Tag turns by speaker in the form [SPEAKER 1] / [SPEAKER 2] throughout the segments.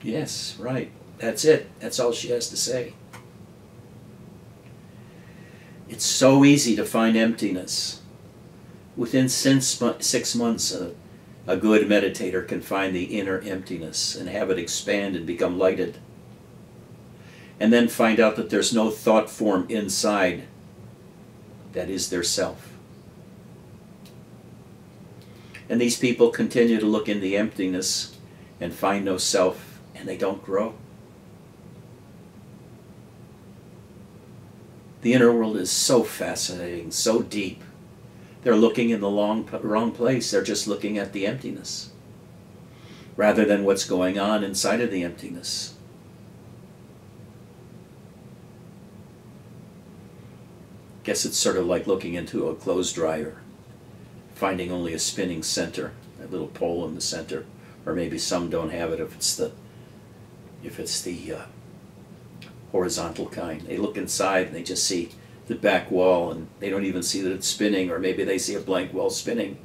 [SPEAKER 1] Yes, right. That's it. That's all she has to say. It's so easy to find emptiness. Within 6 months, a good meditator can find the inner emptiness and have it expand and become lighted. And then find out that there's no thought form inside that is their self. And these people continue to look in the emptiness and find no self, and they don't grow. The inner world is so fascinating, so deep. They're looking in the wrong place. They're just looking at the emptiness rather than what's going on inside of the emptiness. Guess it's sort of like looking into a clothes dryer, finding only a spinning center, a little pole in the center, or maybe some don't have it if it's the horizontal kind. They look inside and they just see the back wall and they don't even see that it's spinning, or maybe they see a blank wall spinning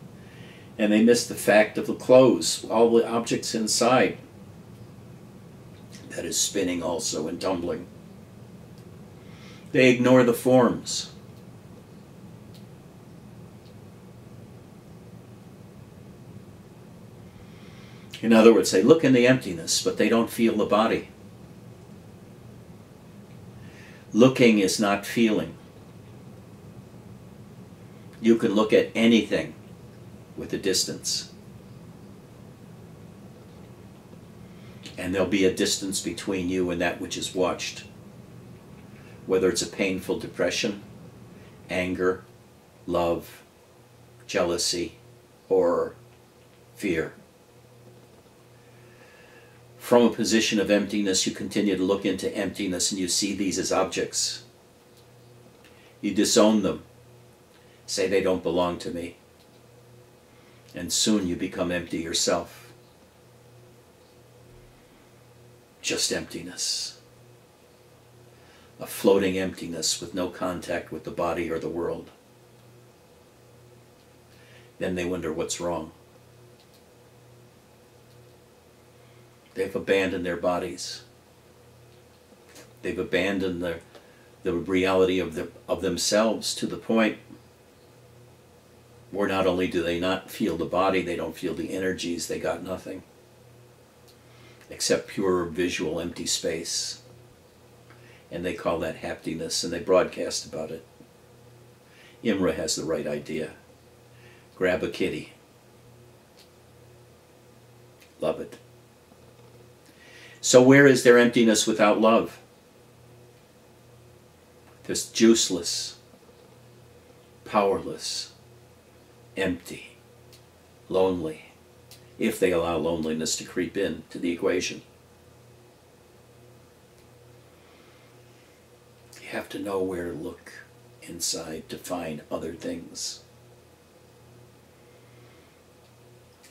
[SPEAKER 1] and they miss the fact of the clothes, all the objects inside that is spinning also and tumbling. They ignore the forms. In other words, they look in the emptiness, but they don't feel the body. Looking is not feeling. You can look at anything with a distance. And there'll be a distance between you and that which is watched. Whether it's a painful depression, anger, love, jealousy, or fear. From a position of emptiness, you continue to look into emptiness and you see these as objects. You disown them. Say they don't belong to me. And soon you become empty yourself. Just emptiness. A floating emptiness with no contact with the body or the world. Then they wonder what's wrong. They've abandoned their bodies. They've abandoned the reality of themselves to the point where not only do they not feel the body, they don't feel the energies, they got nothing except pure visual empty space. And they call that happiness, and they broadcast about it. Imra has the right idea. Grab a kitty. Love it. So where is there emptiness without love? There's juiceless, powerless, empty, lonely, if they allow loneliness to creep in to the equation. You have to know where to look inside to find other things.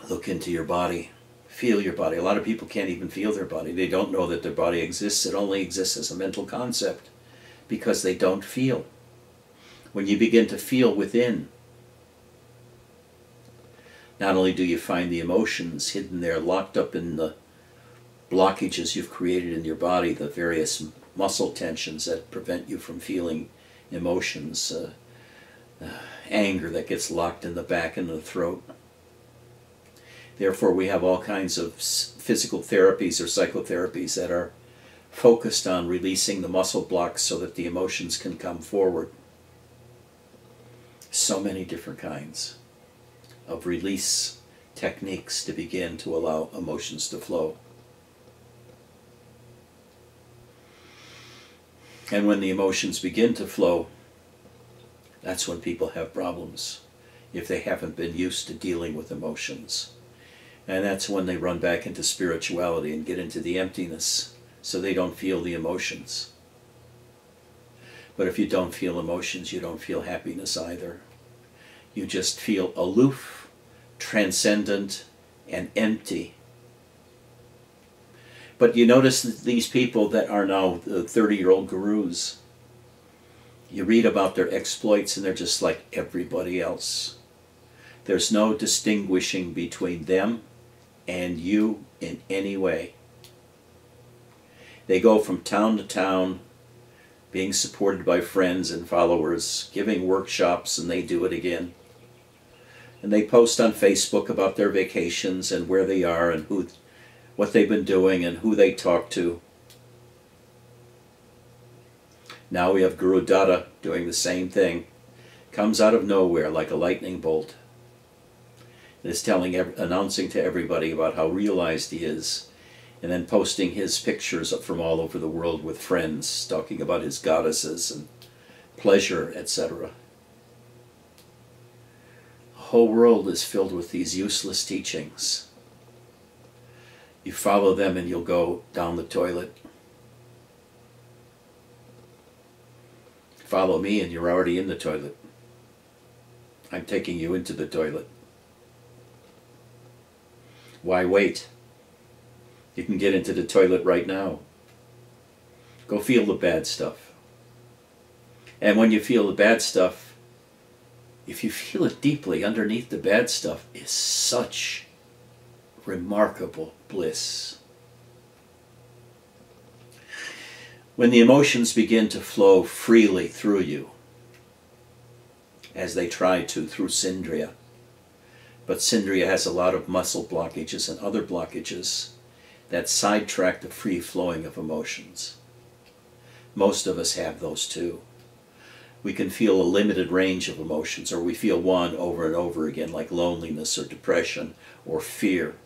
[SPEAKER 1] Look into your body. Feel your body. A lot of people can't even feel their body. They don't know that their body exists. It only exists as a mental concept because they don't feel. When you begin to feel within, not only do you find the emotions hidden there, locked up in the blockages you've created in your body, the various muscle tensions that prevent you from feeling emotions, anger that gets locked in the back and the throat. Therefore, we have all kinds of physical therapies or psychotherapies that are focused on releasing the muscle blocks so that the emotions can come forward. So many different kinds of release techniques to begin to allow emotions to flow. And when the emotions begin to flow, that's when people have problems, if they haven't been used to dealing with emotions. And that's when they run back into spirituality and get into the emptiness, so they don't feel the emotions. But if you don't feel emotions, you don't feel happiness either. You just feel aloof, transcendent, and empty. But you notice that these people that are now the 30-year-old gurus, you read about their exploits and they're just like everybody else. There's no distinguishing between them and you in any way. They go from town to town, being supported by friends and followers, giving workshops, and they do it again. And they post on Facebook about their vacations and where they are and what they've been doing and who they talk to. Now we have Guru Datta doing the same thing. Comes out of nowhere like a lightning bolt. And is announcing to everybody about how realized he is, and then posting his pictures from all over the world with friends, talking about his goddesses and pleasure, etc. The whole world is filled with these useless teachings. You follow them and you'll go down the toilet. Follow me and you're already in the toilet. I'm taking you into the toilet. Why wait? You can get into the toilet right now. Go feel the bad stuff. And when you feel the bad stuff, if you feel it deeply, underneath the bad stuff is such remarkable bliss. When the emotions begin to flow freely through you, as they try to through Sindriya, but Sindriya has a lot of muscle blockages and other blockages that sidetrack the free flowing of emotions. Most of us have those too. We can feel a limited range of emotions, or we feel one over and over again, like loneliness or depression or fear.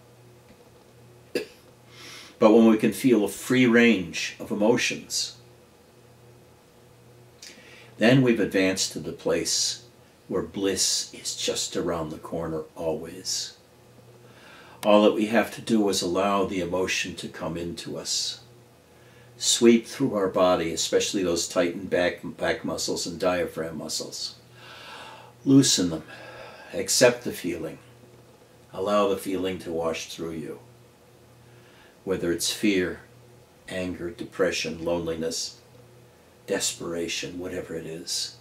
[SPEAKER 1] But when we can feel a free range of emotions, then we've advanced to the place where bliss is just around the corner always. All that we have to do is allow the emotion to come into us. Sweep through our body, especially those tightened back muscles and diaphragm muscles. Loosen them. Accept the feeling. Allow the feeling to wash through you. Whether it's fear, anger, depression, loneliness, desperation, whatever it is.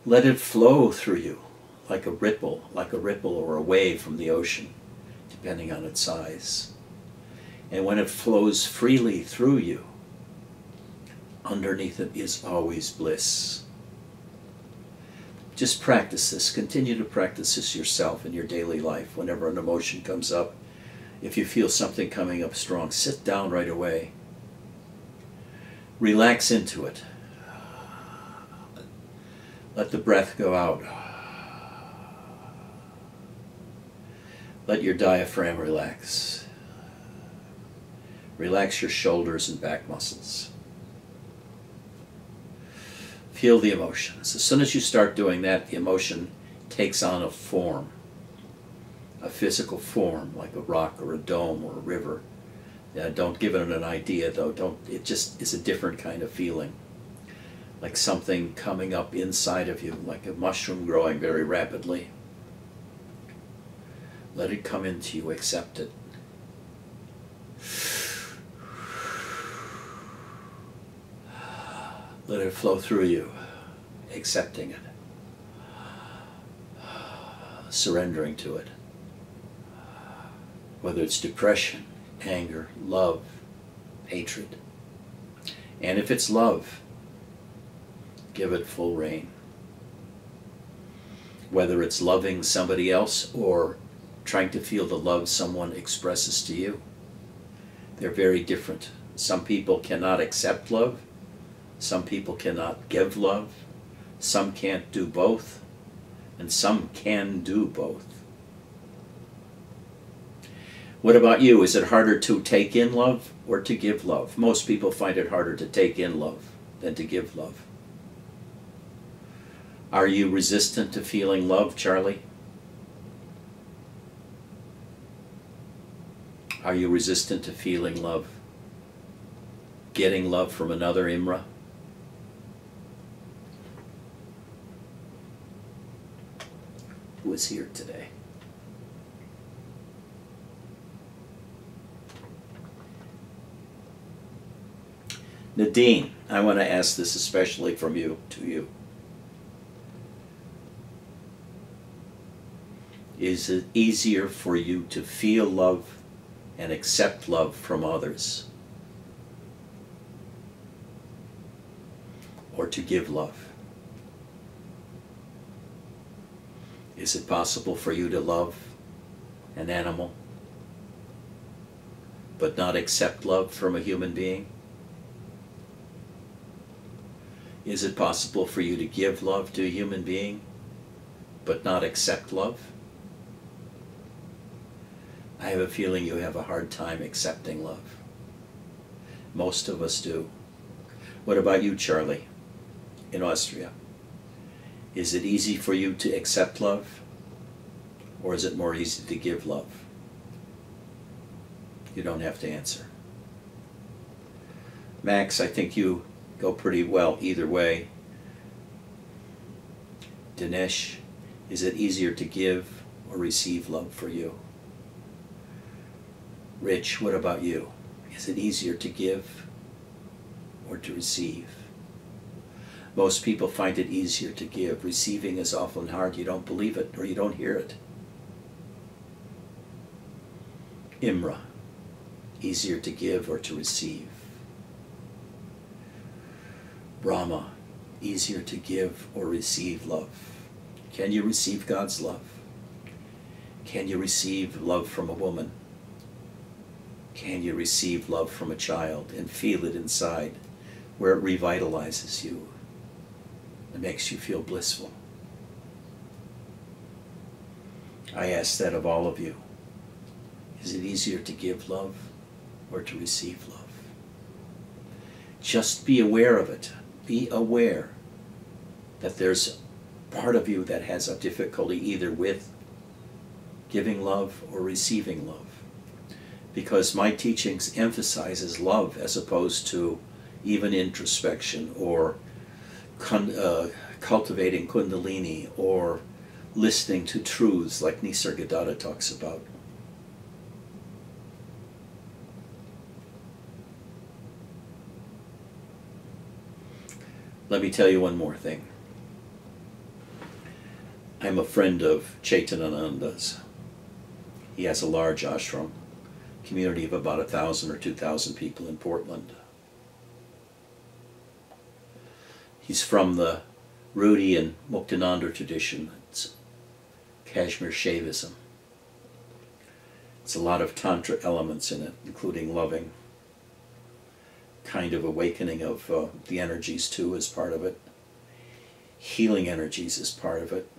[SPEAKER 1] Let it flow through you like a ripple or a wave from the ocean, depending on its size. And when it flows freely through you, underneath it is always bliss. Just practice this. Continue to practice this yourself in your daily life. Whenever an emotion comes up, if you feel something coming up strong, sit down right away. Relax into it. Let the breath go out. Let your diaphragm relax. Relax your shoulders and back muscles. Feel the emotions. As soon as you start doing that, the emotion takes on a form, a physical form, like a rock or a dome or a river. Don't give it an idea, though. It just is a different kind of feeling. Like something coming up inside of you, like a mushroom growing very rapidly. Let it come into you, accept it. Let it flow through you, accepting it. Surrendering to it. Whether it's depression, anger, love, hatred. And if it's love, give it full rein. Whether it's loving somebody else or trying to feel the love someone expresses to you, they're very different. Some people cannot accept love. Some people cannot give love. Some can't do both. And some can do both. What about you? Is it harder to take in love or to give love? Most people find it harder to take in love than to give love. Are you resistant to feeling love, Charlie? Are you resistant to feeling love? Getting love from another, Imra? Who is here today? Nadine, I want to ask this especially from you to you. Is it easier for you to feel love and accept love from others to give love? Is it possible for you to love an animal but not accept love from a human being? Is it possible for you to give love to a human being but not accept love? I have a feeling you have a hard time accepting love. Most of us do. What about you, Charlie, in Austria? Is it easy for you to accept love, or is it more easy to give love? You don't have to answer. Max, I think you go pretty well either way. Dinesh, is it easier to give or receive love for you? Rich, what about you? Is it easier to give or to receive? Most people find it easier to give. Receiving is often hard. You don't believe it or you don't hear it. Imra, easier to give or to receive? Brahma, easier to give or receive love? Can you receive God's love? Can you receive love from a woman? Can you receive love from a child and feel it inside where it revitalizes you? It makes you feel blissful. I ask that of all of you. Is it easier to give love or to receive love? Just be aware of it. Be aware that there's part of you that has a difficulty either with giving love or receiving love. Because my teachings emphasizes love as opposed to even introspection or cultivating kundalini or listening to truths like Nisargadatta talks about. Let me tell you one more thing. I'm a friend of Chaitananda's. He has a large ashram, community of about 1,000 or 2,000 people in Portland. He's from the Rudy and Muktananda tradition. It's Kashmir Shaivism. It's a lot of Tantra elements in it, including loving. Kind of awakening of the energies too is part of it. Healing energies is part of it.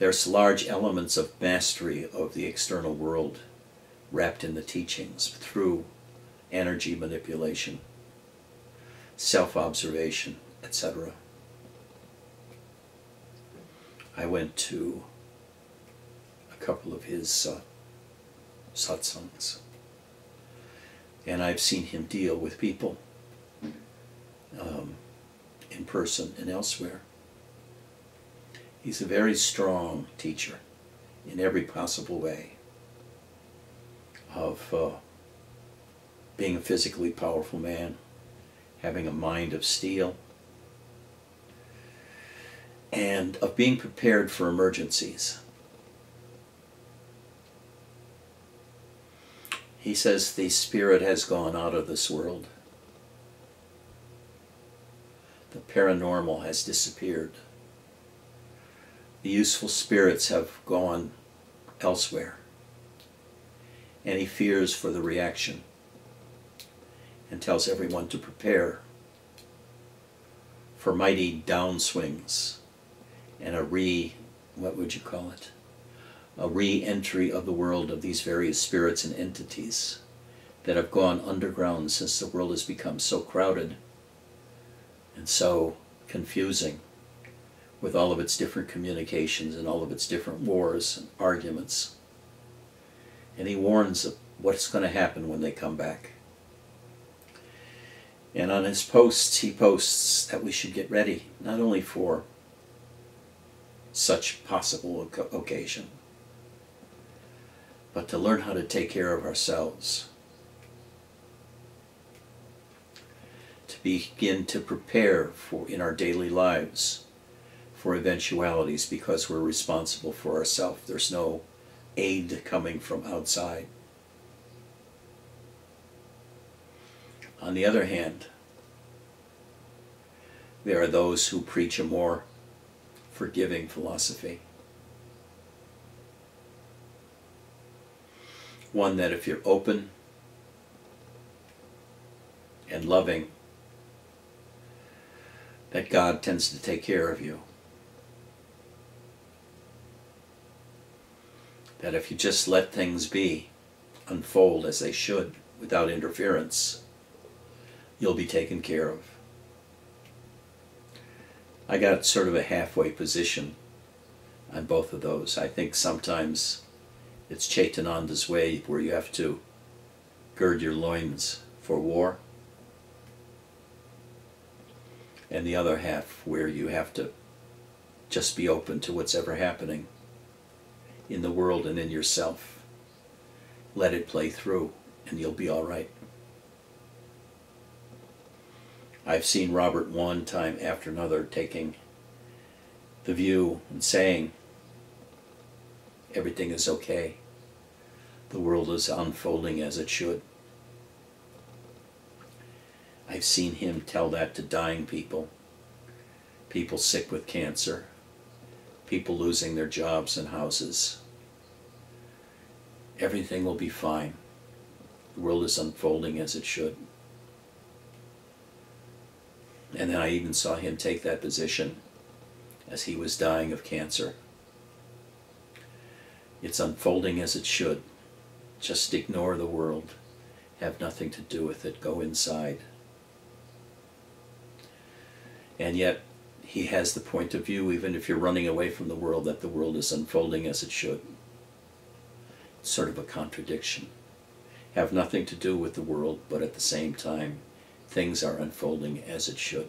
[SPEAKER 1] There's large elements of mastery of the external world wrapped in the teachings through energy manipulation, self-observation, etc. I went to a couple of his satsangs, and I've seen him deal with people in person and elsewhere. He's a very strong teacher in every possible way of being a physically powerful man, having a mind of steel, and of being prepared for emergencies. He says the spirit has gone out of this world. The paranormal has disappeared. The useful spirits have gone elsewhere. And he fears for the reaction and tells everyone to prepare for mighty downswings and a re-entry of the world of these various spirits and entities that have gone underground since the world has become so crowded and so confusing with all of its different communications and all of its different wars and arguments. And he warns of what's going to happen when they come back. And on his posts, he posts that we should get ready, not only for such possible occasion, but to learn how to take care of ourselves. To begin to prepare for, in our daily lives, for eventualities, because we're responsible for ourselves. There's no aid coming from outside. On the other hand, There are those who preach a more forgiving philosophy. One that if you're open and loving, that God tends to take care of you. That if you just let things be, unfold as they should, without interference, you'll be taken care of. I got sort of a halfway position on both of those. I think sometimes it's Chaitananda's way, where you have to gird your loins for war, and the other half where you have to just be open to what's ever happening in the world and in yourself. Let it play through, and you'll be all right. I've seen Robert one time after another taking the view and saying, everything is okay. The world is unfolding as it should. I've seen him tell that to dying people, people sick with cancer, people losing their jobs and houses. Everything will be fine. The world is unfolding as it should. And then I even saw him take that position as he was dying of cancer. It's unfolding as it should. Just ignore the world. Have nothing to do with it. Go inside. And yet, he has the point of view, even if you're running away from the world, that the world is unfolding as it should. It's sort of a contradiction. Have nothing to do with the world, but at the same time, things are unfolding as it should.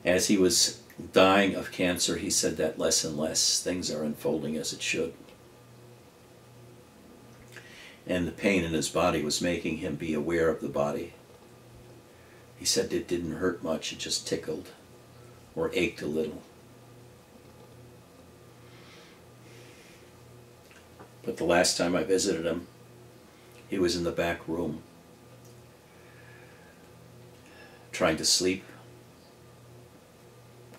[SPEAKER 1] As he was dying of cancer, he said that less and less things are unfolding as it should. And the pain in his body was making him be aware of the body. He said it didn't hurt much, it just tickled or ached a little. But the last time I visited him, he was in the back room trying to sleep,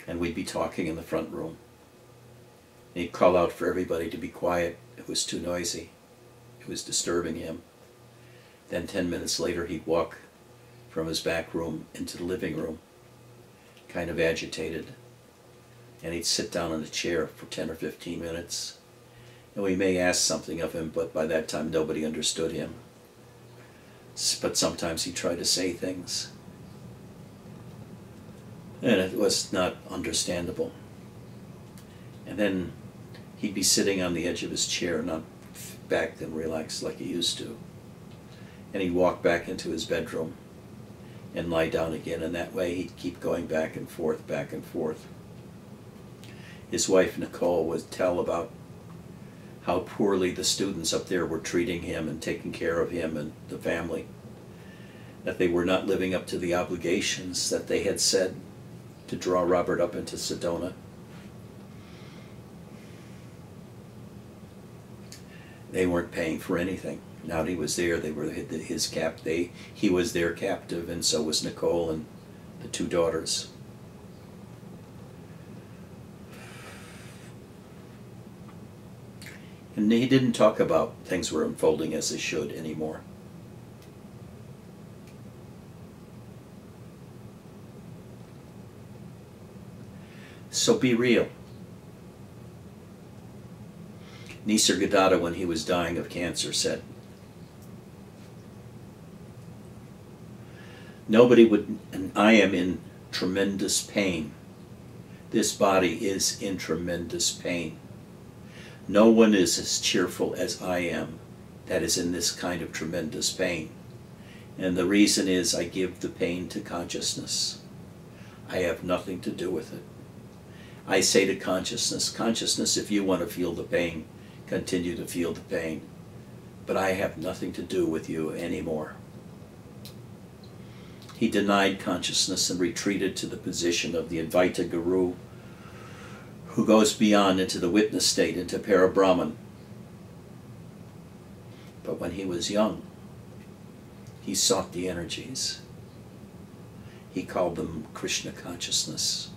[SPEAKER 1] and we'd be talking in the front room. And he'd call out for everybody to be quiet. It was too noisy. It was disturbing him. Then 10 minutes later he'd walk from his back room into the living room, kind of agitated, and he'd sit down in a chair for 10 or 15 minutes. And we may ask something of him, but by that time nobody understood him. But sometimes he'd try to say things, and it was not understandable. And then he'd be sitting on the edge of his chair, not back and relaxed like he used to. And he'd walk back into his bedroom and lie down again, and that way he'd keep going back and forth, back and forth. His wife Nicole would tell about how poorly the students up there were treating him and taking care of him and the family, that they were not living up to the obligations that they had said to draw Robert up into Sedona. They weren't paying for anything. Now that he was there, they were he was their captive, and so was Nicole and the two daughters. And he didn't talk about things were unfolding as they should anymore. So be real. Nisargadatta, when he was dying of cancer, said, nobody would, and I am in tremendous pain. This body is in tremendous pain. No one is as cheerful as I am that is in this kind of tremendous pain. And the reason is I give the pain to consciousness. I have nothing to do with it. I say to consciousness, consciousness, if you want to feel the pain, continue to feel the pain. But I have nothing to do with you anymore. He denied consciousness and retreated to the position of the Advaita Guru, who goes beyond into the witness state, into Parabrahman. But when he was young, he sought the energies. He called them Krishna consciousness.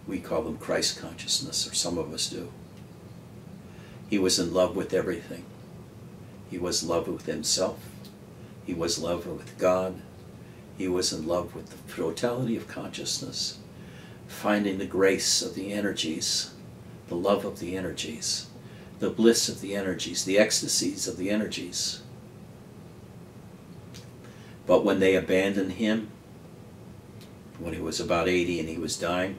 [SPEAKER 1] We call them Christ consciousness, or some of us do. He was in love with everything. He was in love with himself. He was in love with God. He was in love with the totality of consciousness, finding the grace of the energies, the love of the energies, the bliss of the energies, the ecstasies of the energies. But when they abandoned him, when he was about 80 and he was dying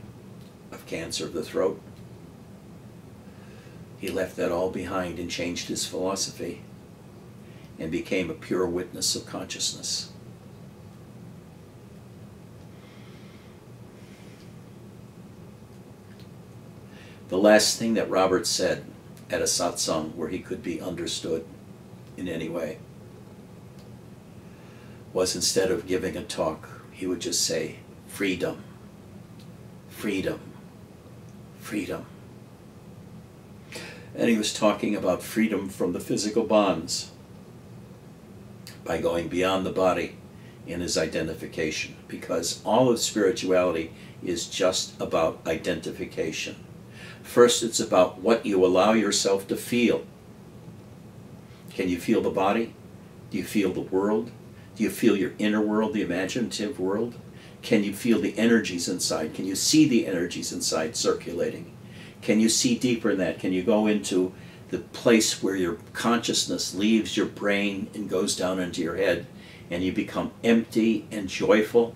[SPEAKER 1] of cancer of the throat, he left that all behind and changed his philosophy and became a pure witness of consciousness. The last thing that Robert said at a satsang where he could be understood in any way was, instead of giving a talk, he would just say, freedom, freedom, freedom. And he was talking about freedom from the physical bonds by going beyond the body in his identification, because all of spirituality is just about identification. First, it's about what you allow yourself to feel. Can you feel the body? Do you feel the world? Do you feel your inner world, the imaginative world? Can you feel the energies inside? Can you see the energies inside circulating? Can you see deeper in that? Can you go into the place where your consciousness leaves your brain and goes down into your head and you become empty and joyful?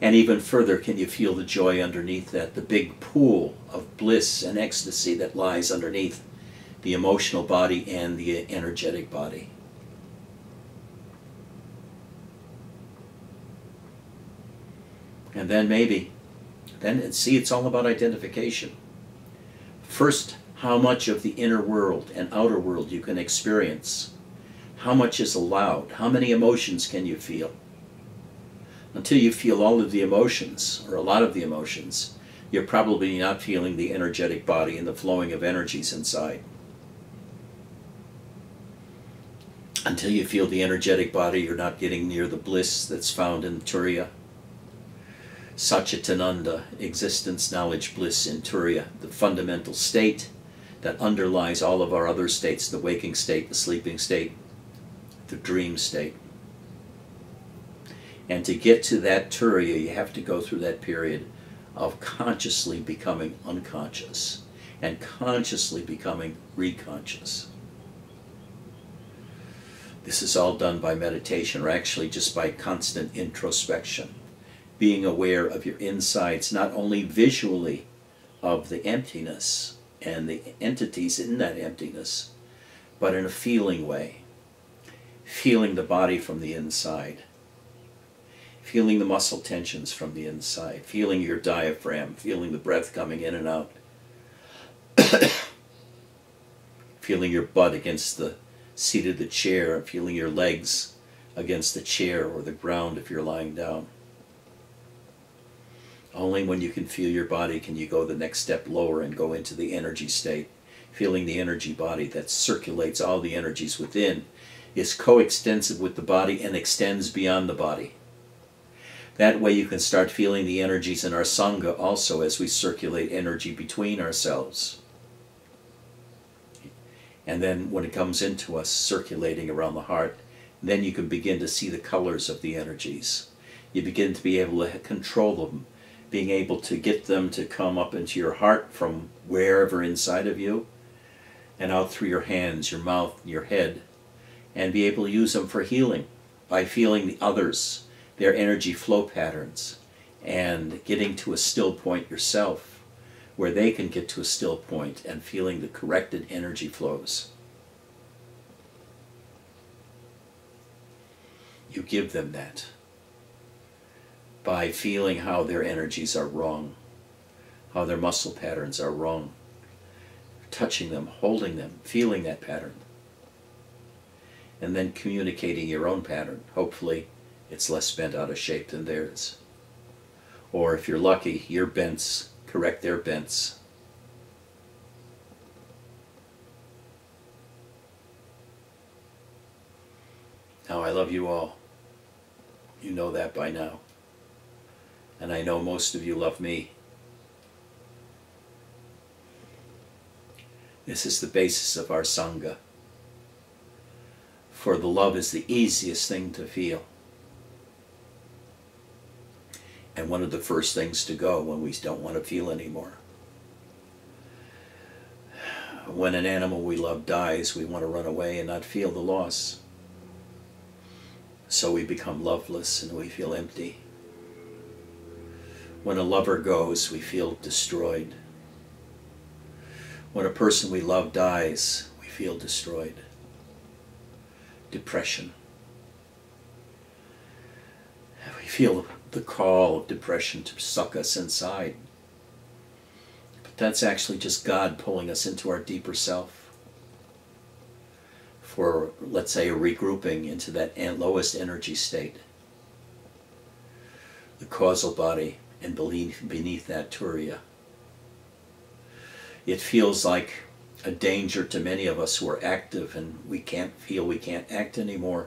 [SPEAKER 1] And even further, can you feel the joy underneath that, the big pool of bliss and ecstasy that lies underneath the emotional body and the energetic body? And then maybe, see, it's all about identification. First, how much of the inner world and outer world you can experience. How much is allowed? How many emotions can you feel? Until you feel all of the emotions, or a lot of the emotions, you're probably not feeling the energetic body and the flowing of energies inside. Until you feel the energetic body, you're not getting near the bliss that's found in Turiya. Satchitananda, existence, knowledge, bliss in Turiya, the fundamental state that underlies all of our other states, the waking state, the sleeping state, the dream state. And to get to that Turiya, you have to go through that period of consciously becoming unconscious and consciously becoming reconscious. This is all done by meditation, or actually just by constant introspection, being aware of your insides, not only visually of the emptiness and the entities in that emptiness, but in a feeling way, feeling the body from the inside, feeling the muscle tensions from the inside, feeling your diaphragm, feeling the breath coming in and out, feeling your butt against the seat of the chair, feeling your legs against the chair or the ground if you're lying down. Only when you can feel your body can you go the next step lower and go into the energy state, feeling the energy body that circulates all the energies within, is coextensive with the body and extends beyond the body. That way you can start feeling the energies in our Sangha also as we circulate energy between ourselves. And then when it comes into us circulating around the heart, then you can begin to see the colors of the energies. You begin to be able to control them, being able to get them to come up into your heart from wherever inside of you and out through your hands, your mouth, your head, and be able to use them for healing by feeling the others, their energy flow patterns, and getting to a still point yourself where they can get to a still point and feeling the corrected energy flows. You give them that by feeling how their energies are wrong, how their muscle patterns are wrong, touching them, holding them, feeling that pattern, and then communicating your own pattern. Hopefully it's less bent out of shape than theirs. Or if you're lucky, your bents correct their bents. Now I love you all. You know that by now. And I know most of you love me. This is the basis of our Sangha. For the love is the easiest thing to feel. And one of the first things to go when we don't want to feel anymore. When an animal we love dies, we want to run away and not feel the loss. So we become loveless and we feel empty. When a lover goes, we feel destroyed. When a person we love dies, we feel destroyed. Depression. We feel the call of depression to suck us inside. But that's actually just God pulling us into our deeper self for, let's say, a regrouping into that lowest energy state. The causal body, and beneath that Turiya. It feels like a danger to many of us who are active, and we can't act anymore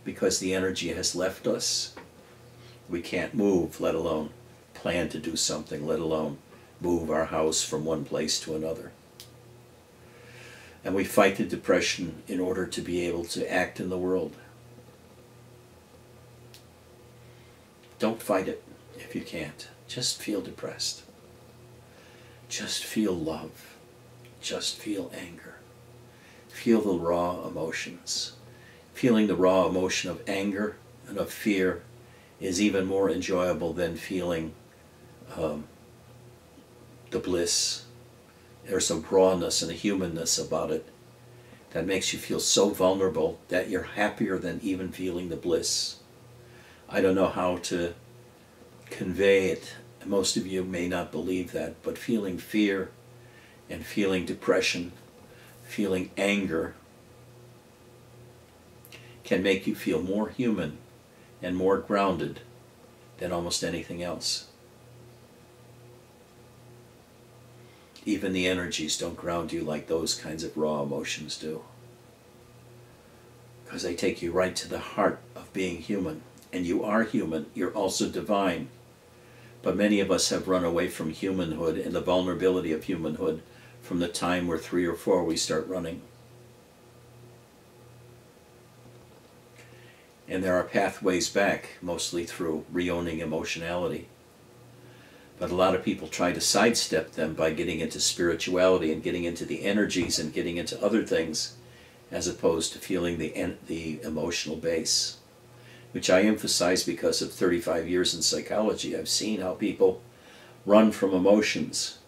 [SPEAKER 1] because the energy has left us. We can't move, let alone plan to do something, let alone move our house from one place to another. And we fight the depression in order to be able to act in the world. Don't fight it if you can't. Just feel depressed. Just feel love. Just feel anger. Feel the raw emotions. Feeling the raw emotion of anger and of fear is even more enjoyable than feeling the bliss. There's a rawness and a humanness about it that makes you feel so vulnerable that you're happier than even feeling the bliss. I don't know how to convey it. Most of you may not believe that, but feeling fear and feeling depression, feeling anger can make you feel more human and more grounded than almost anything else. Even the energies don't ground you like those kinds of raw emotions do, because they take you right to the heart of being human. And you are human, you're also divine. But many of us have run away from humanhood and the vulnerability of humanhood from the time we're 3 or 4 we start running. And there are pathways back, mostly through re-owning emotionality. But a lot of people try to sidestep them by getting into spirituality and getting into the energies and getting into other things, as opposed to feeling the emotional base, which I emphasize because of 35 years in psychology. I've seen how people run from emotions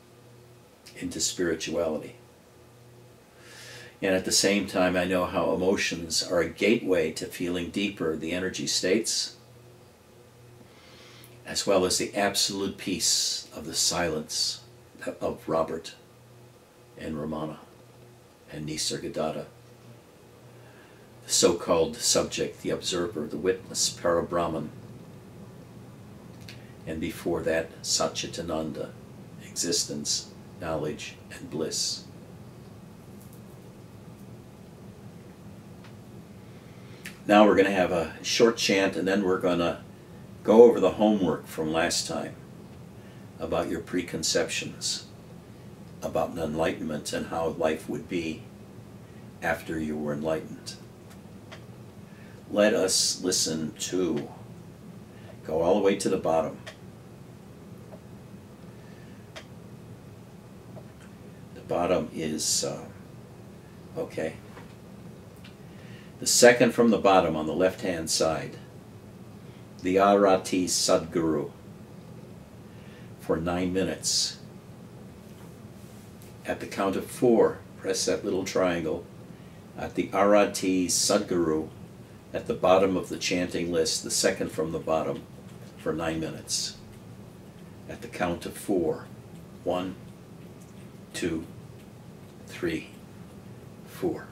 [SPEAKER 1] into spirituality. And at the same time, I know how emotions are a gateway to feeling deeper the energy states, as well as the absolute peace of the silence of Robert and Ramana and Nisargadatta. The so-called subject, the observer, the witness, Parabrahman. And before that, Satchitananda, existence, knowledge, and bliss. Now we're going to have a short chant, and then we're going to go over the homework from last time about your preconceptions about enlightenment and how life would be after you were enlightened. Let us listen to, go all the way to the bottom. The bottom is, okay. The second from the bottom on the left-hand side, the Arati Sadguru, for 9 minutes. At the count of 4, press that little triangle. At the Arati Sadguru, at the bottom of the chanting list, the second from the bottom, for 9 minutes. At the count of 4. 1, 2, 3, 4.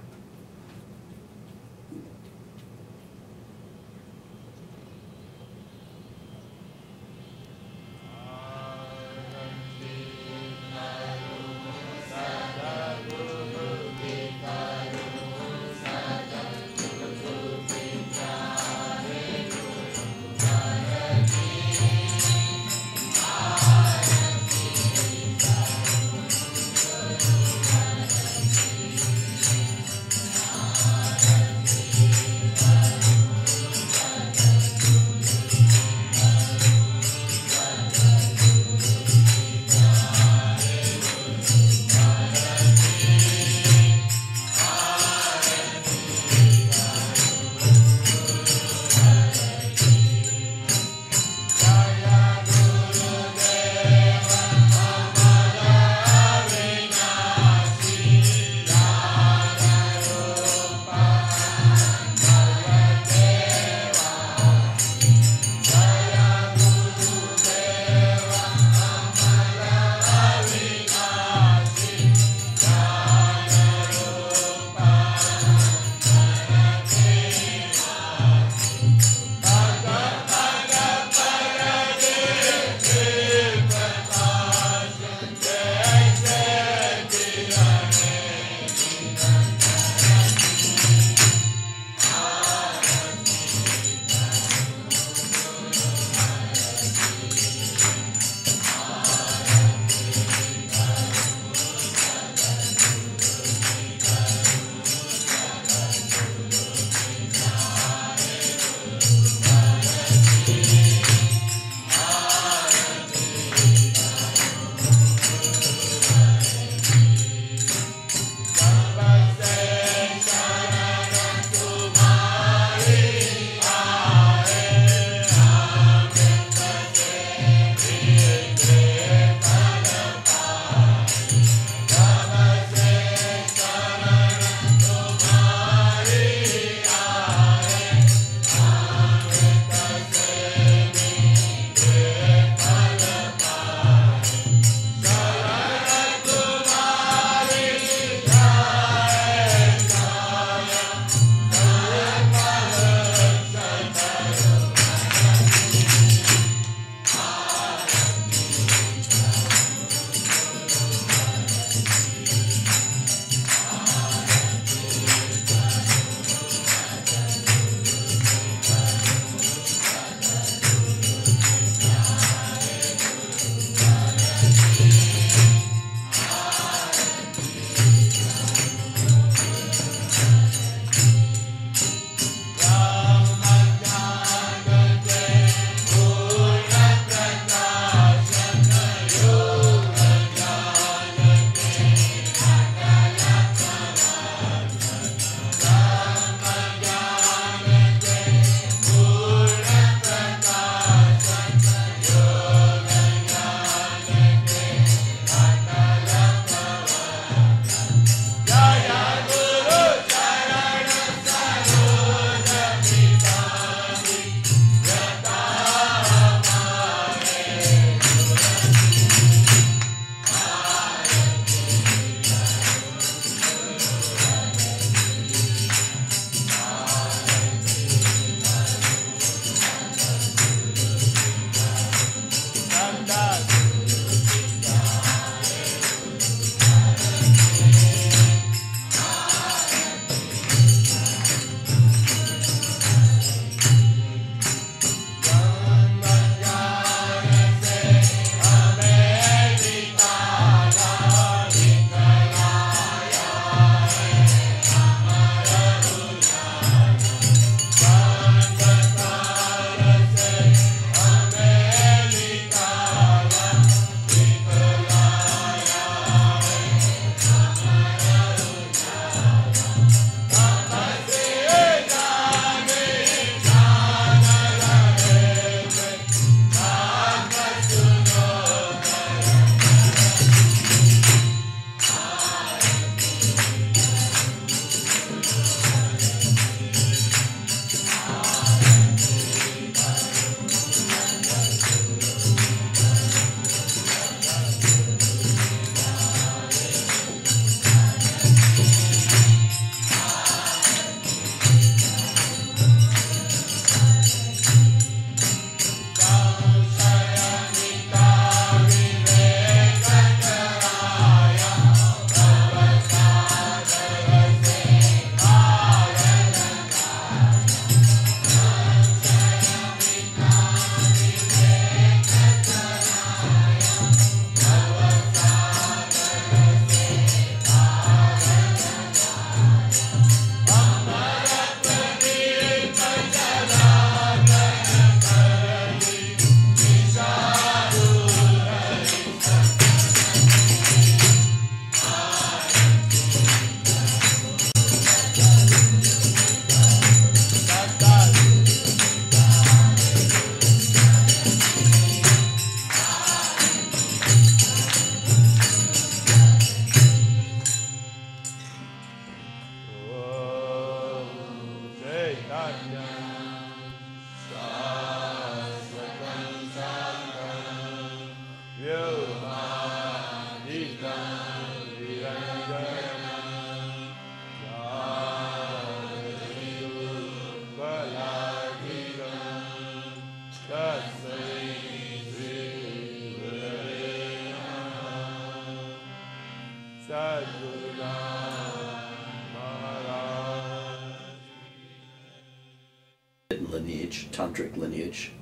[SPEAKER 1] Lineage, tantric lineage,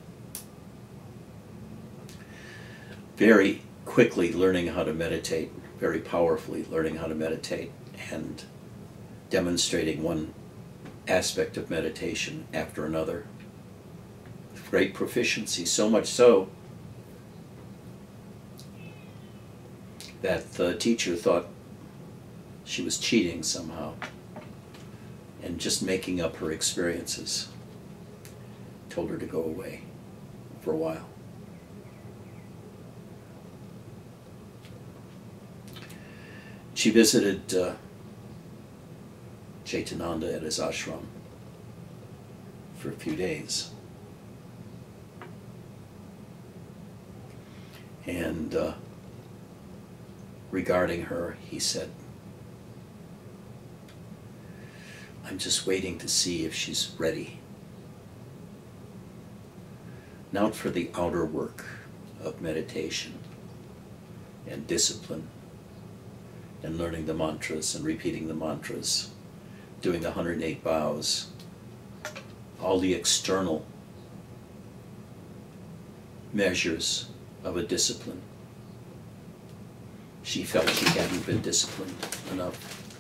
[SPEAKER 1] very quickly learning how to meditate, very powerfully learning how to meditate, and demonstrating one aspect of meditation after another. Great proficiency, so much so that the teacher thought she was cheating somehow and just making up her experiences. Told her to go away for a while. She visited Chaitananda at his ashram for a few days. And regarding her, he said, "I'm just waiting to see if she's ready. Not for the outer work of meditation and discipline and learning the mantras and repeating the mantras, doing the 108 vows, all the external measures of a discipline. She felt she hadn't been disciplined enough.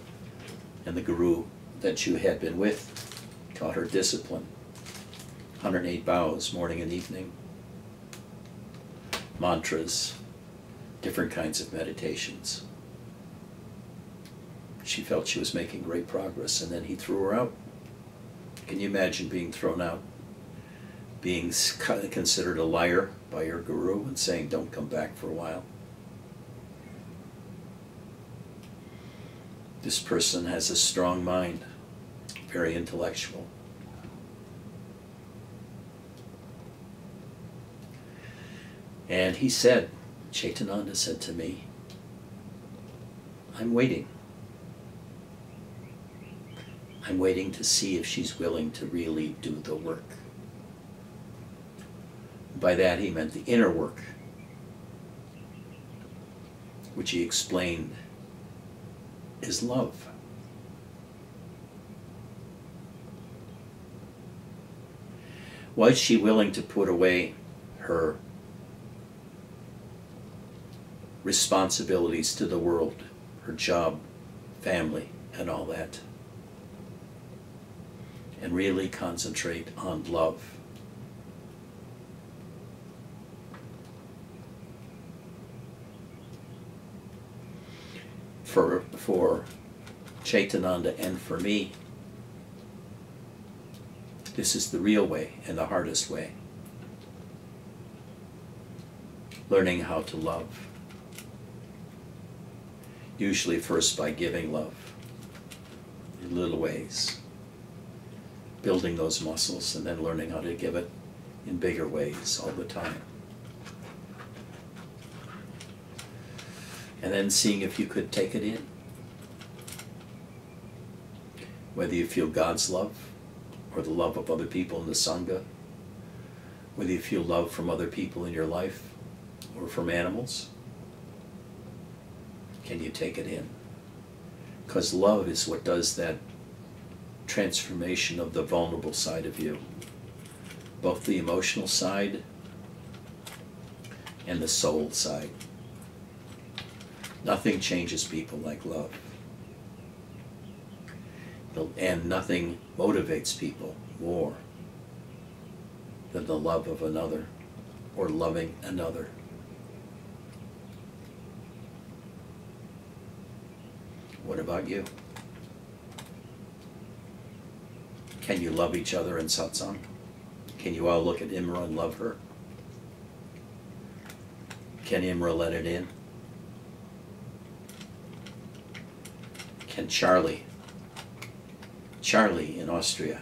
[SPEAKER 1] And the guru that you had been with taught her discipline. 108 vows, morning and evening. Mantras, different kinds of meditations. She felt she was making great progress, and then he threw her out. Can you imagine being thrown out? Being considered a liar by your guru and saying, don't come back for a while. This person has a strong mind, very intellectual. And he said, Chaitananda said to me, I'm waiting. I'm waiting to see if she's willing to really do the work. By that he meant the inner work which he explained is love. Was she willing to put away her responsibilities to the world, her job, family, and all that, and really concentrate on love? For Chaitananda and for me, this is the real way and the hardest way. Learning how to love. Usually first by giving love in little ways. Building those muscles and then learning how to give it in bigger ways all the time. And then seeing if you could take it in. Whether you feel God's love or the love of other people in the Sangha, whether you feel love from other people in your life or from animals, can you take it in? Because love is what does that transformation of the vulnerable side of you, both the emotional side and the soul side. Nothing changes people like love. And nothing motivates people more than the love of another or loving another. What about you? Can you love each other in satsang? Can you all look at Imra and love her? Can Imra let it in? Can Charlie in Austria,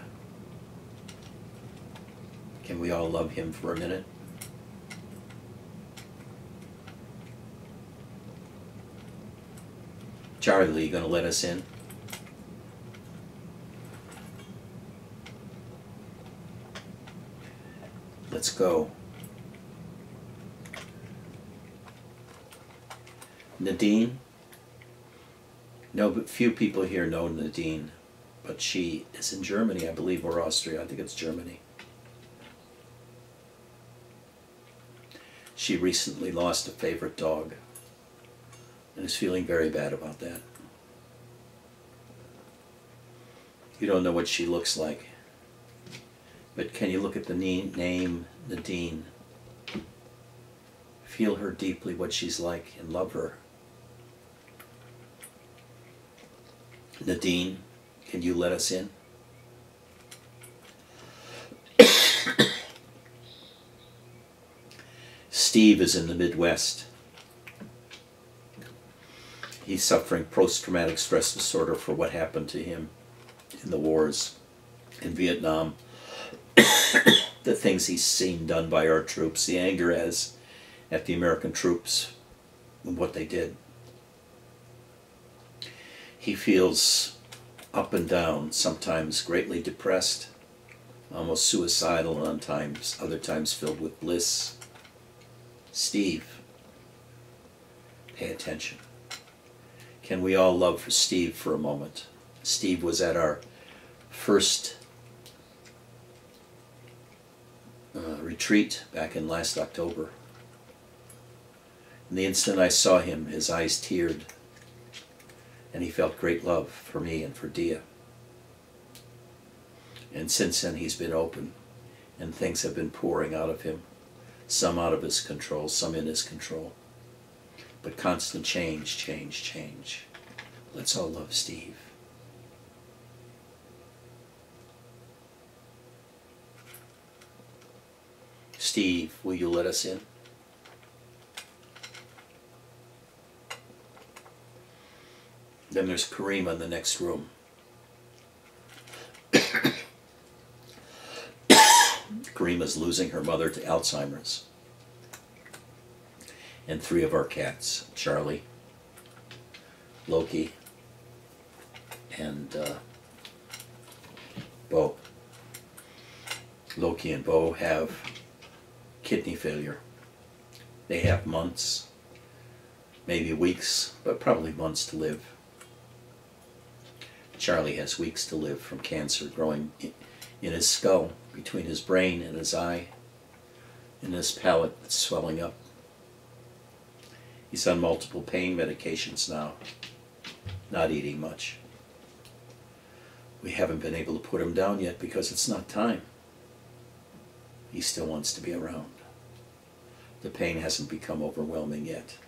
[SPEAKER 1] can we all love him for a minute? Charlie, you going to let us in? Let's go. Nadine? No, but few people here know Nadine, but she is in Germany, I believe, or Austria. I think it's Germany. She recently lost a favorite dog and is feeling very bad about that. You don't know what she looks like, but can you look at the name Nadine, feel her deeply, what she's like, and love her? Nadine, can you let us in? Steve is in the Midwest. He's suffering post-traumatic stress disorder for what happened to him in the wars in Vietnam. The things he's seen done by our troops, the anger as at the American troops and what they did. He feels up and down, sometimes greatly depressed, almost suicidal, and other times filled with bliss. Steve, pay attention. Can we all love for Steve for a moment? Steve was at our first retreat back in last October. And the instant I saw him, his eyes teared, and he felt great love for me and for Dia. And since then he's been open, and things have been pouring out of him, some out of his control, some in his control. But constant change, change, change. Let's all love Steve. Steve, will you let us in? Then there's Karima in the next room. Karima's losing her mother to Alzheimer's. And 3 of our cats, Charlie, Loki, and Bo. Loki and Bo have kidney failure. They have months maybe weeks, but probably months to live. Charlie has weeks to live from cancer growing in his skull, between his brain and his eye, in his palate that's swelling up. He's on multiple pain medications now, not eating much. We haven't been able to put him down yet because it's not time. He still wants to be around. The pain hasn't become overwhelming yet.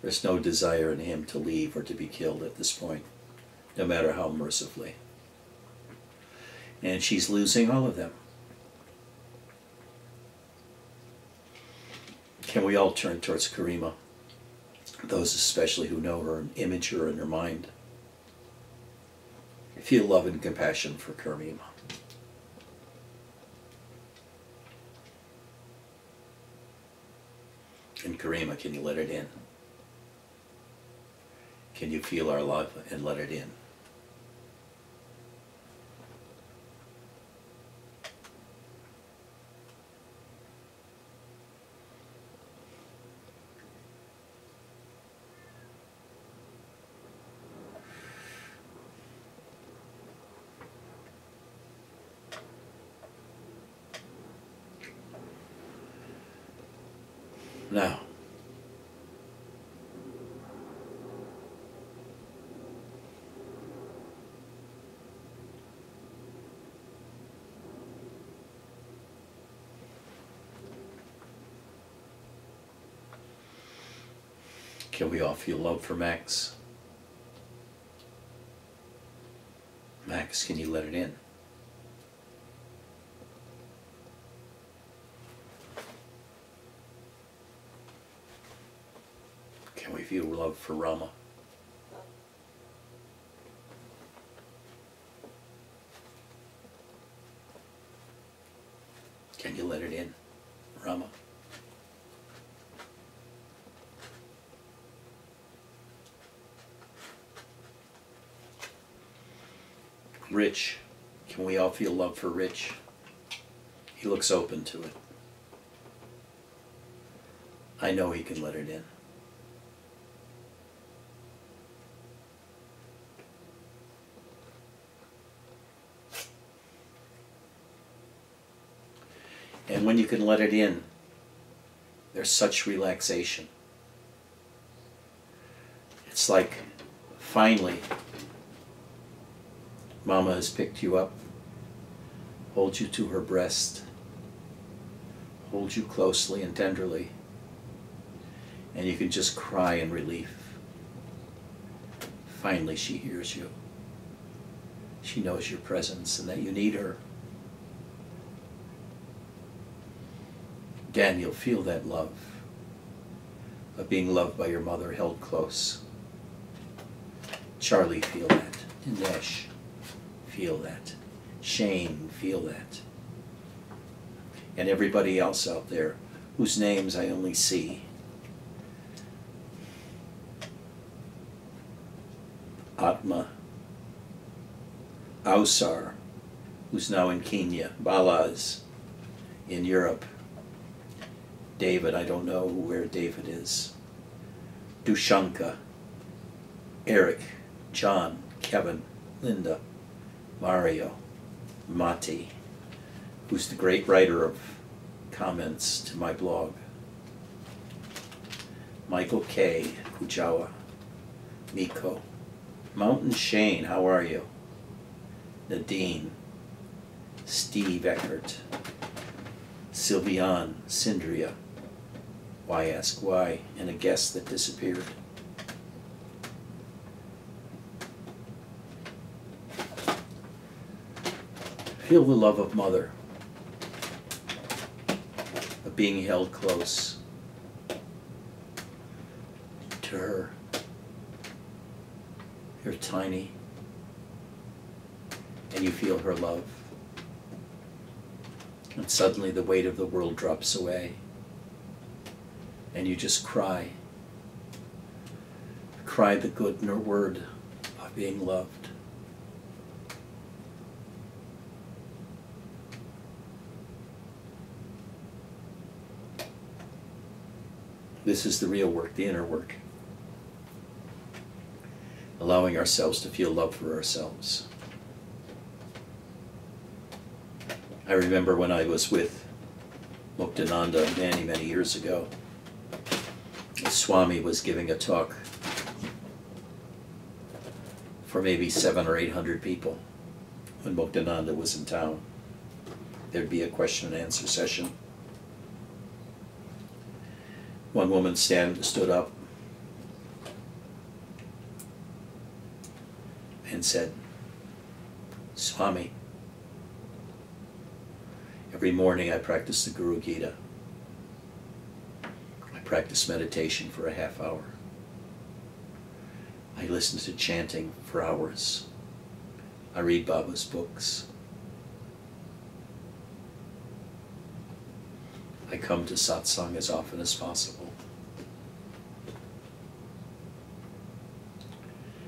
[SPEAKER 1] There's no desire in him to leave or to be killed at this point, no matter how mercifully. And she's losing all of them. Can we all turn towards Karima? Those especially who know her and image her in their mind. Feel love and compassion for Karima. And Karima, can you let it in? Can you feel our love and let it in? Now, can we all feel love for Max? Max, can you let it in? Can we feel love for Rama? Can you let it in, Rama? Rich, can we all feel love for Rich? He looks open to it. I know he can let it in. And when you can let it in, there's such relaxation. It's like, finally, Mama has picked you up, holds you to her breast, holds you closely and tenderly, and you can just cry in relief. Finally, she hears you. She knows your presence and that you need her. Again, you'll feel that love of being loved by your mother, held close. Charlie, feel that. Dinesh, feel that. Shane, feel that. And everybody else out there whose names I only see. Atma, Ausar, who's now in Kenya, Balaz, in Europe. David, I don't know where David is. Dushanka, Eric, John, Kevin, Linda, Mario, Mati, who's the great writer of comments to my blog. Michael K., Kujawa, Miko, Mountain Shane, how are you? Nadine, Steve Eckert, Sylviane, Sindria, Why Ask Why, and a guest that disappeared. Feel the love of Mother, of being held close to her. You're tiny, and you feel her love. And suddenly the weight of the world drops away, and you just cry. Cry the good word of being loved. This is the real work, the inner work. allowing ourselves to feel love for ourselves. I remember when I was with Muktananda many, many years ago, the Swami was giving a talk for maybe 700 or 800 people when Muktananda was in town. There'd be a question and answer session. One woman stood up and said, "Swami, every morning I practice the Guru Gita. I practice meditation for a half hour. I listen to chanting for hours. I read Baba's books. I come to Satsang as often as possible."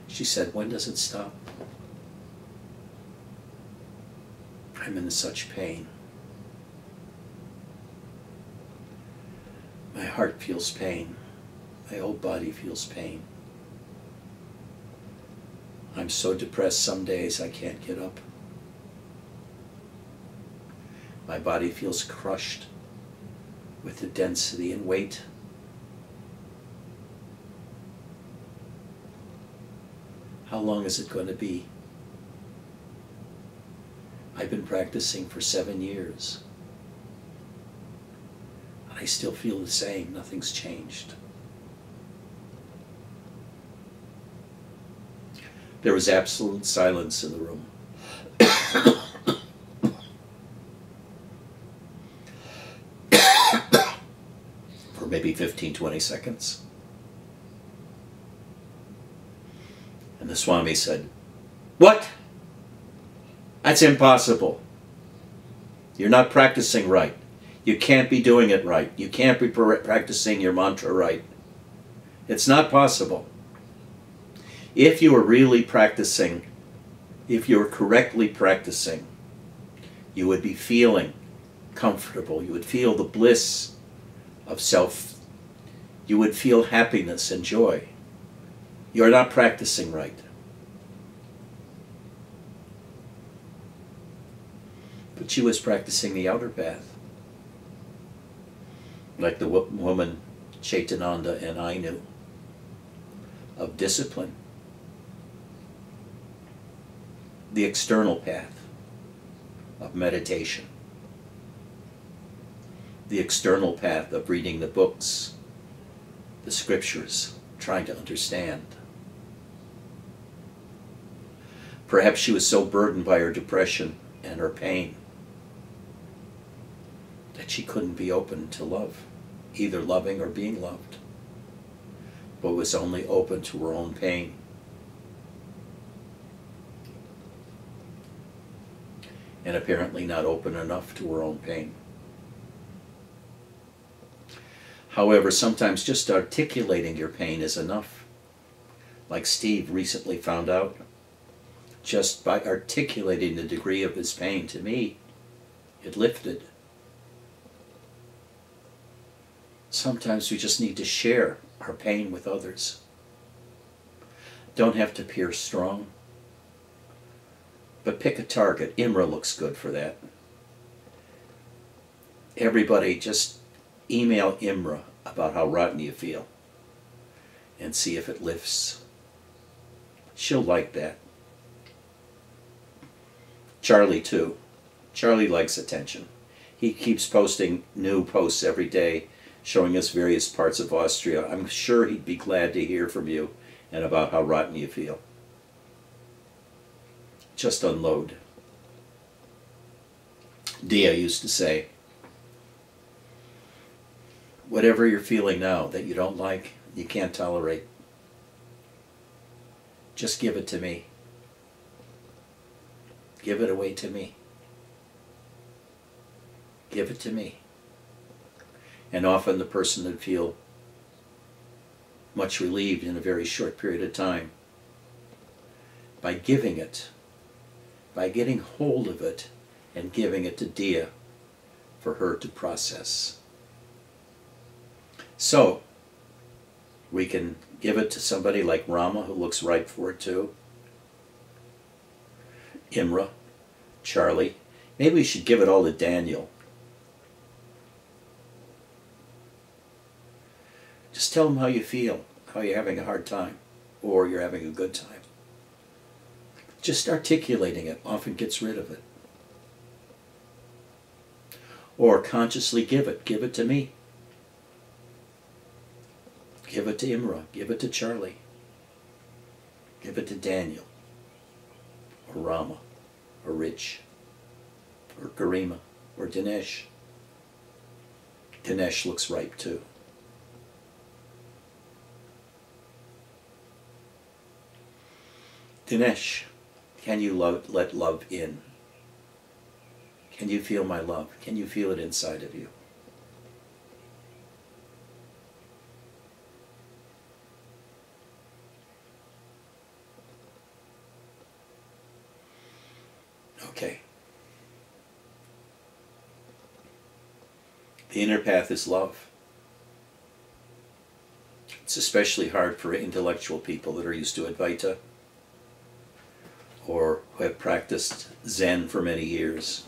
[SPEAKER 1] She said, "When does it stop? I'm in such pain. My heart feels pain. My whole body feels pain. I'm so depressed some days I can't get up. My body feels crushed with the density and weight. How long is it going to be? I've been practicing for 7 years. And I still feel the same. Nothing's changed." There was absolute silence in the room. For maybe 15, 20 seconds. And the Swami said, "What? That's impossible. You're not practicing right. You can't be doing it right. You can't be practicing your mantra right. It's not possible. If you were really practicing, if you were correctly practicing, you would be feeling comfortable. You would feel the bliss of self. You would feel happiness and joy. You're not practicing right." But she was practicing the outer path. Like the woman Chaitananda and I knew, of discipline. The external path of meditation. The external path of reading the books, the scriptures, trying to understand. Perhaps she was so burdened by her depression and her pain that she couldn't be open to love, either loving or being loved, but was only open to her own pain. And apparently not open enough to her own pain. However, sometimes just articulating your pain is enough. Like Steve recently found out, just by articulating the degree of his pain, to me, it lifted. Sometimes we just need to share our pain with others. Don't have to appear strong. But pick a target. Imra looks good for that. Everybody just email Imra about how rotten you feel and see if it lifts. She'll like that. Charlie too. Charlie likes attention. He keeps posting new posts every day showing us various parts of Austria. I'm sure he'd be glad to hear from you and about how rotten you feel. Just unload. Dia used to say, whatever you're feeling now that you don't like, you can't tolerate, just give it to me. Give it away to me. Give it to me. And often the person would feel much relieved in a very short period of time by giving it, by getting hold of it and giving it to Dia for her to process. So, We can give it to somebody like Rama, who looks ripe for it too. Imra, Charlie. Maybe we should give it all to Daniel. Just tell him how you feel, how you're having a hard time, or you're having a good time. Just articulating it often gets rid of it. Or consciously give it to me. Give it to Imra, give it to Charlie. Give it to Daniel, or Rama, or Rich, or Garima, or Dinesh. Dinesh looks ripe too. Dinesh, can you let love in? Can you feel my love? Can you feel it inside of you? Okay. The inner path is love. It's especially hard for intellectual people that are used to Advaita, or who have practiced Zen for many years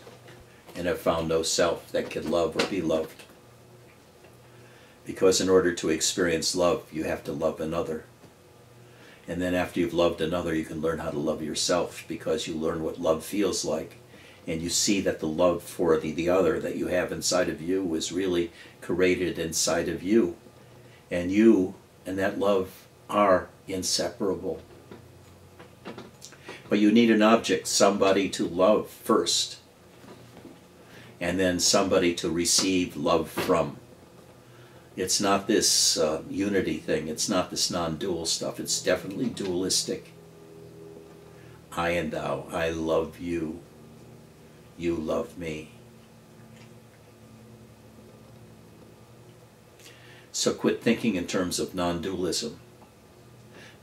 [SPEAKER 1] and have found no self that can love or be loved. Because in order to experience love, you have to love another. And then after you've loved another, you can learn how to love yourself, because you learn what love feels like. And you see that the love for the other that you have inside of you was really created inside of you. And you and that love are inseparable. But you need an object, somebody to love first, and then somebody to receive love from. It's not this unity thing, it's not this non-dual stuff, it's definitely dualistic. I and thou, I love you, you love me. So quit thinking in terms of non-dualism,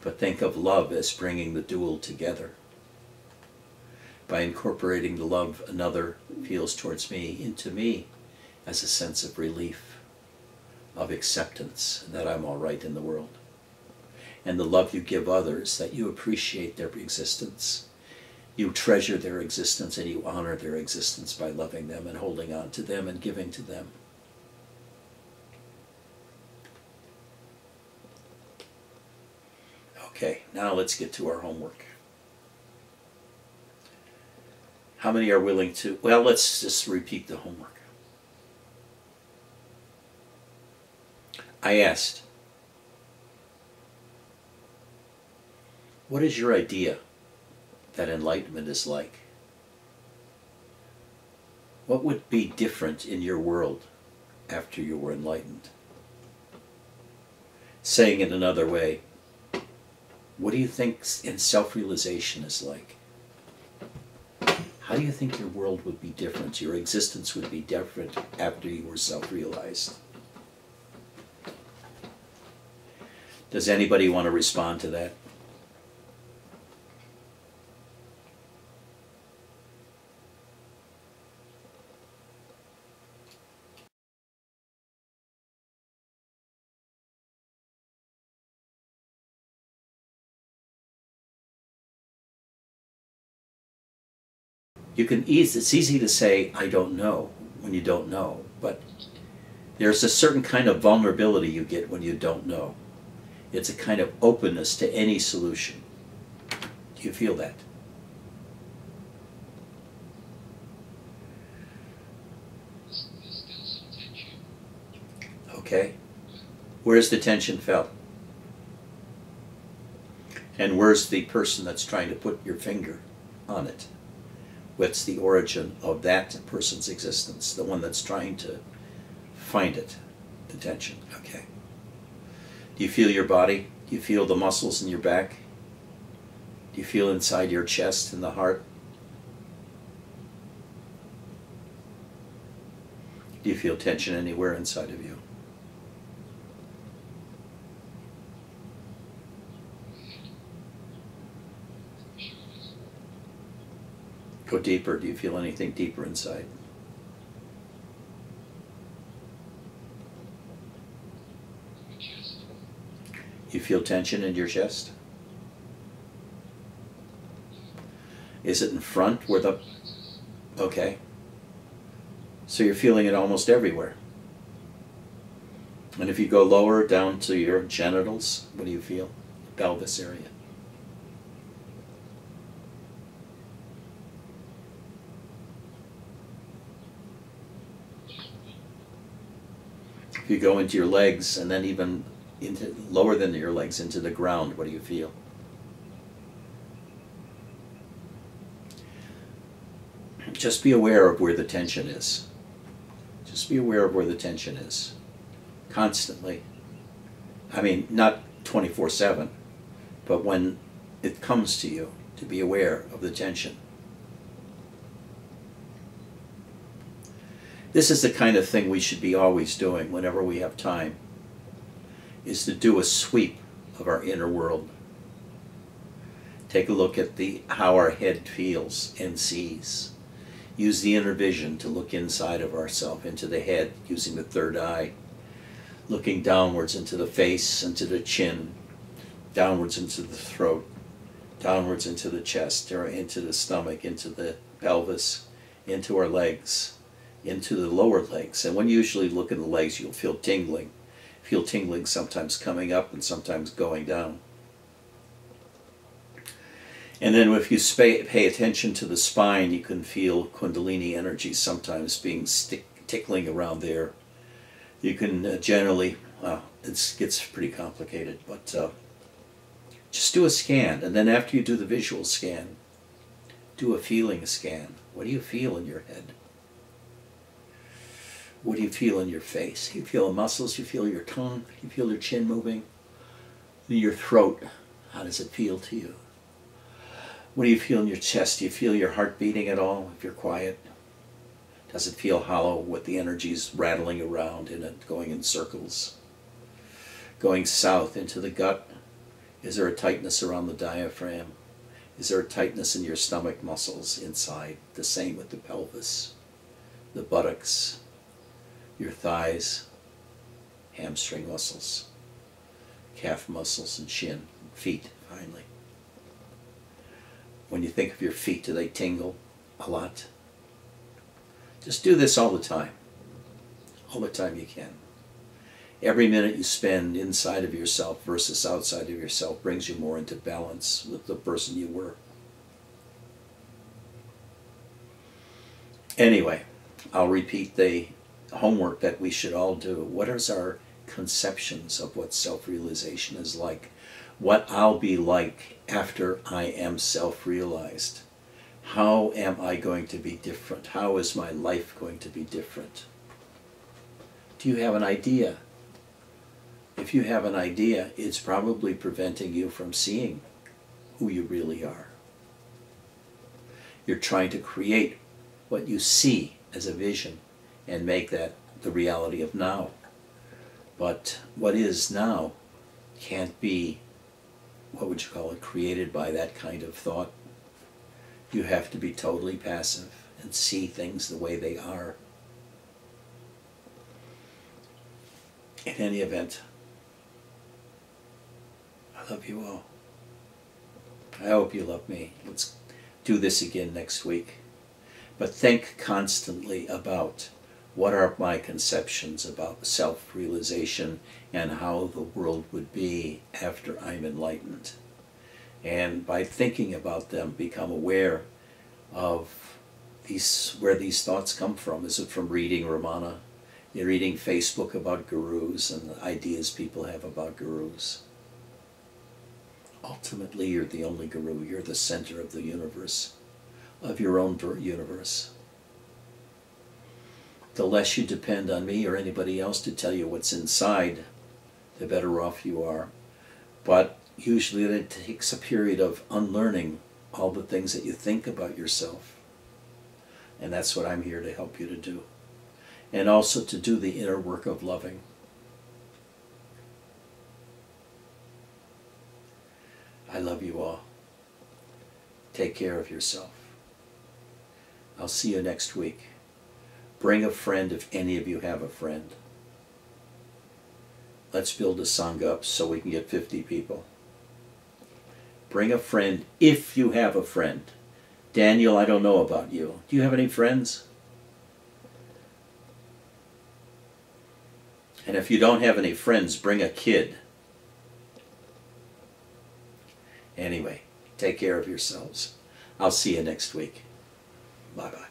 [SPEAKER 1] but think of love as bringing the dual together. By incorporating the love another feels towards me into me as a sense of relief, of acceptance, that I'm all right in the world. And the love you give others, that you appreciate their existence. You treasure their existence and you honor their existence by loving them and holding on to them and giving to them. Okay, now let's get to our homework. How many are willing to, well, let's just repeat the homework. I asked, what is your idea that enlightenment is like? What would be different in your world after you were enlightened? Saying it another way, what do you think in self-realization is like? How do you think your world would be different, your existence would be different after you were self-realized? Does anybody want to respond to that? It's easy to say, I don't know, when you don't know, but there's a certain kind of vulnerability you get when you don't know. It's a kind of openness to any solution. Do you feel that?
[SPEAKER 2] There's still some tension.
[SPEAKER 1] Okay. Where's the tension felt? And where's the person that's trying to put your finger on it? What's the origin of that person's existence? The one that's trying to find it, the tension. Okay. Do you feel your body? Do you feel the muscles in your back? Do you feel inside your chest and the heart? Do you feel tension anywhere inside of you? Go deeper. Do you feel anything deeper inside? You feel tension in your chest? Is it in front where the... Okay. So you're feeling it almost everywhere. And if you go lower down to your genitals, what do you feel? Pelvis area. If you go into your legs and then even into lower than your legs into the ground, what do you feel? Just be aware of where the tension is. Just be aware of where the tension is. Constantly. I mean, not 24/7, but when it comes to you, to be aware of the tension. This is the kind of thing we should be always doing whenever we have time, is to do a sweep of our inner world. Take a look at how our head feels and sees. Use the inner vision to look inside of ourselves, into the head, using the third eye. Looking downwards into the face, into the chin, downwards into the throat, downwards into the chest, or into the stomach, into the pelvis, into our legs, into the lower legs. And when you usually look in the legs, you'll feel tingling. Feel tingling sometimes coming up and sometimes going down. And then if you pay attention to the spine, you can feel Kundalini energy sometimes being tickling around there. You can generally, it gets pretty complicated, but just do a scan. And then after you do the visual scan, do a feeling scan. What do you feel in your head? What do you feel in your face? You feel the muscles, you feel your tongue, you feel your chin moving. Your throat, how does it feel to you? What do you feel in your chest? Do you feel your heart beating at all if you're quiet? Does it feel hollow with the energies rattling around in it, going in circles? Going south into the gut, is there a tightness around the diaphragm? Is there a tightness in your stomach muscles inside? The same with the pelvis, the buttocks, your thighs, hamstring muscles, calf muscles and shin, feet finally. When you think of your feet, do they tingle a lot? Just do this all the time you can. Every minute you spend inside of yourself versus outside of yourself brings you more into balance with the person you were. Anyway, I'll repeat the homework that we should all do. What is our conceptions of what self-realization is like? What I'll be like after I am self-realized? How am I going to be different? How is my life going to be different? Do you have an idea? If you have an idea, it's probably preventing you from seeing who you really are. You're trying to create what you see as a vision and make that the reality of now. But what is now can't be, what would you call it, created by that kind of thought. You have to be totally passive and see things the way they are. In any event, I love you all. I hope you love me. Let's do this again next week. But think constantly about what are my conceptions about self-realization and how the world would be after I'm enlightened. And by thinking about them, become aware of where these thoughts come from. Is it from reading Ramana? You're reading Facebook about gurus and the ideas people have about gurus. Ultimately, you're the only guru. You're the center of the universe, of your own universe. The less you depend on me or anybody else to tell you what's inside, the better off you are. But usually it takes a period of unlearning all the things that you think about yourself. And that's what I'm here to help you to do. And also to do the inner work of loving. I love you all. Take care of yourself. I'll see you next week. Bring a friend if any of you have a friend. Let's build a Sangha up so we can get 50 people. Bring a friend if you have a friend. Daniel, I don't know about you. Do you have any friends? And if you don't have any friends, bring a kid. Anyway, take care of yourselves. I'll see you next week. Bye-bye.